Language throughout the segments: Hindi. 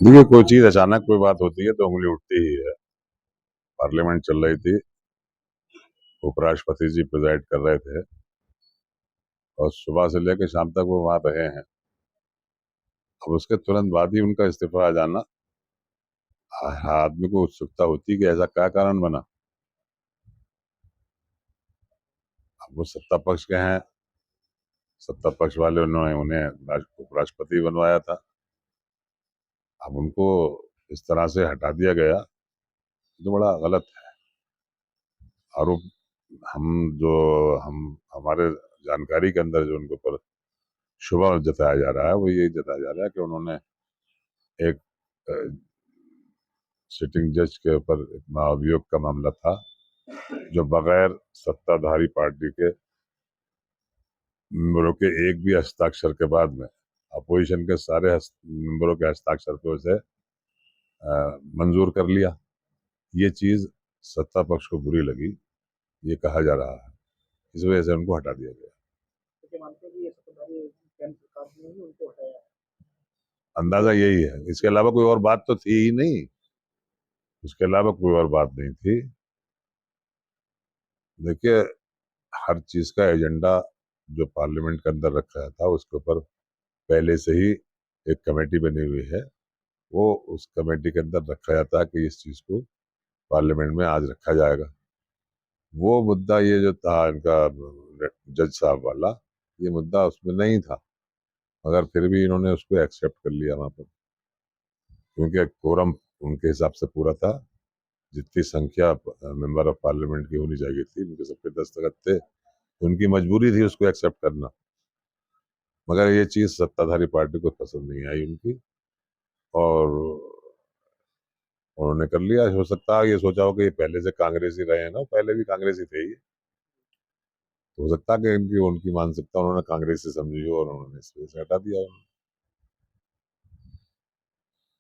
देखिए, कोई चीज अचानक कोई बात होती है तो उंगली उठती ही है। पार्लियामेंट चल रही थी, उपराष्ट्रपति जी प्रिजाइड कर रहे थे और सुबह से लेकर शाम तक वो वहां रहे हैं। अब उसके तुरंत बाद ही उनका इस्तीफा आ जाना, हर आदमी को उत्सुकता होती है कि ऐसा क्या कारण बना। अब वो सत्ता पक्ष के हैं, सत्ता पक्ष वाले उन्होंने उन्हें उपराष्ट्रपति बनवाया था। अब उनको इस तरह से हटा दिया गया तो बड़ा गलत है। और हम जो हम हमारे जानकारी के अंदर जो उनके ऊपर शुबह जताया जा रहा है वो यही जताया जा रहा है कि उन्होंने एक सिटिंग जज के ऊपर एक महाभियोग का मामला था, जो बगैर सत्ताधारी पार्टी के मेंबरों के एक भी हस्ताक्षर के बाद में अपोजिशन के सारे मेंबरों के हस्ताक्षर पे उसे मंजूर कर लिया। ये चीज सत्ता पक्ष को बुरी लगी, ये कहा जा रहा है, इस वजह से उनको हटा दिया गया। अंदाजा यही है, इसके अलावा कोई और बात तो थी ही नहीं, उसके अलावा कोई और बात नहीं थी। देखिए, हर चीज का एजेंडा जो पार्लियामेंट के अंदर रखा था उसके ऊपर पहले से ही एक कमेटी बनी हुई है। वो उस कमेटी के अंदर रखा जाता है कि इस चीज को पार्लियामेंट में आज रखा जाएगा। वो मुद्दा ये जो था इनका जज साहब वाला, ये मुद्दा उसमें नहीं था, मगर फिर भी इन्होंने उसको एक्सेप्ट कर लिया वहां पर, क्योंकि कोरम उनके हिसाब से पूरा था। जितनी संख्या मेंबर ऑफ पार्लियामेंट की होनी चाहिए थी, उनके सबके दस्तखत थे, उनकी मजबूरी थी उसको एक्सेप्ट करना। मगर ये चीज सत्ताधारी पार्टी को पसंद नहीं आई उनकी, और उन्होंने कर लिया। हो सकता है ये सोचा हो कि ये पहले से कांग्रेसी रहे हैं ना, पहले भी कांग्रेसी थे ये, तो हो सकता है कि इनकी उनकी मानसिकता उन्होंने कांग्रेसी समझी हो और उन्होंने इस वजह से हटा दिया।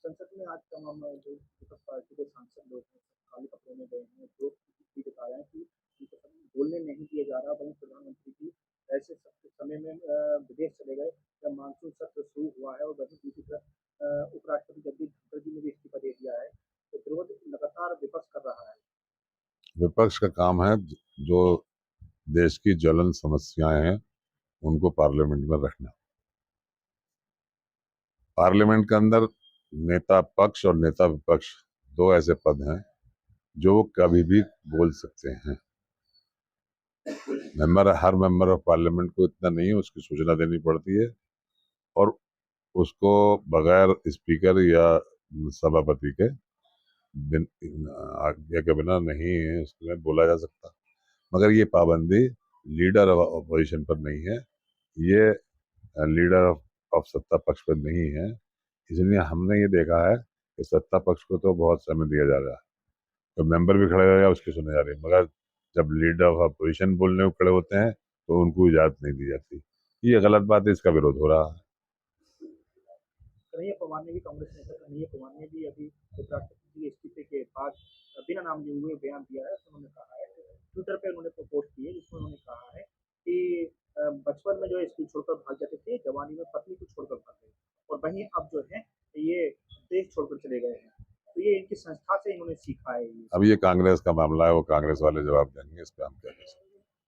संसद में आज तमाम जो विपक्ष पार्टी के सांसद लोग हैं काले कपड़ों में गए हैं, जो दिखा रहे हैं कि उनको बोलने नहीं दिया जा रहा। वहीं प्रधानमंत्री जी ऐसे समय में विदेश चले गए जब मानसून सत्र शुरू हुआ है, और वहीं दूसरी तरफ उपराष्ट्रपति जगदीप धनखड़ जी ने भी इस्तीफा दे दिया है, तो विरोध लगातार विपक्ष कर रहा है। विपक्ष का काम है जो देश की ज्वलन समस्याएं हैं उनको पार्लियामेंट में रखना। पार्लियामेंट के अंदर नेता पक्ष और नेता विपक्ष दो ऐसे पद हैं जो वो कभी भी बोल सकते हैं। हर मेंबर ऑफ पार्लियामेंट को इतना नहीं है, उसकी सूचना देनी पड़ती है, और उसको बगैर स्पीकर या सभापति के आज्ञा के बिना नहीं है उसमें बोला जा सकता। मगर ये पाबंदी लीडर ऑफ अपोजिशन पर नहीं है, ये लीडर ऑफ सत्ता पक्ष पर नहीं है। इसलिए हमने ये देखा है कि सत्ता पक्ष को तो बहुत समय दिया जा रहा है, तो मेंबर भी खड़े हो गया उसकी सुने जा रही है, मगर जब लीडर ऑफ अपोजिशन बोलने को खड़े होते हैं तो उनको इजाजत नहीं दी जाती। ये गलत बात है, इसका विरोध हो रहा है। कन्हैया पवार ने भी, कांग्रेस नेता कन्हैया पवार ने भी अभी उपराष्ट्रपति के इस्तीफे के बाद बिना नाम लिए हुए बयान दिया है। उन्होंने कहा है, ट्विटर पे उन्होंने पोस्ट की है, जिसमें उन्होंने कहा है कि बचपन में जो है स्कूल छोड़कर भाग जाते थे, जवानी में पत्नी को छोड़कर भाग गए, और वहीं अब जो है ये देश छोड़कर चले गए हैं। तो ये इनकी संस्था से इन्होंने सीखा है। अब ये कांग्रेस का मामला है, वो कांग्रेस वाले जवाब देंगे, इस पर हम क्या कह सकते हैं।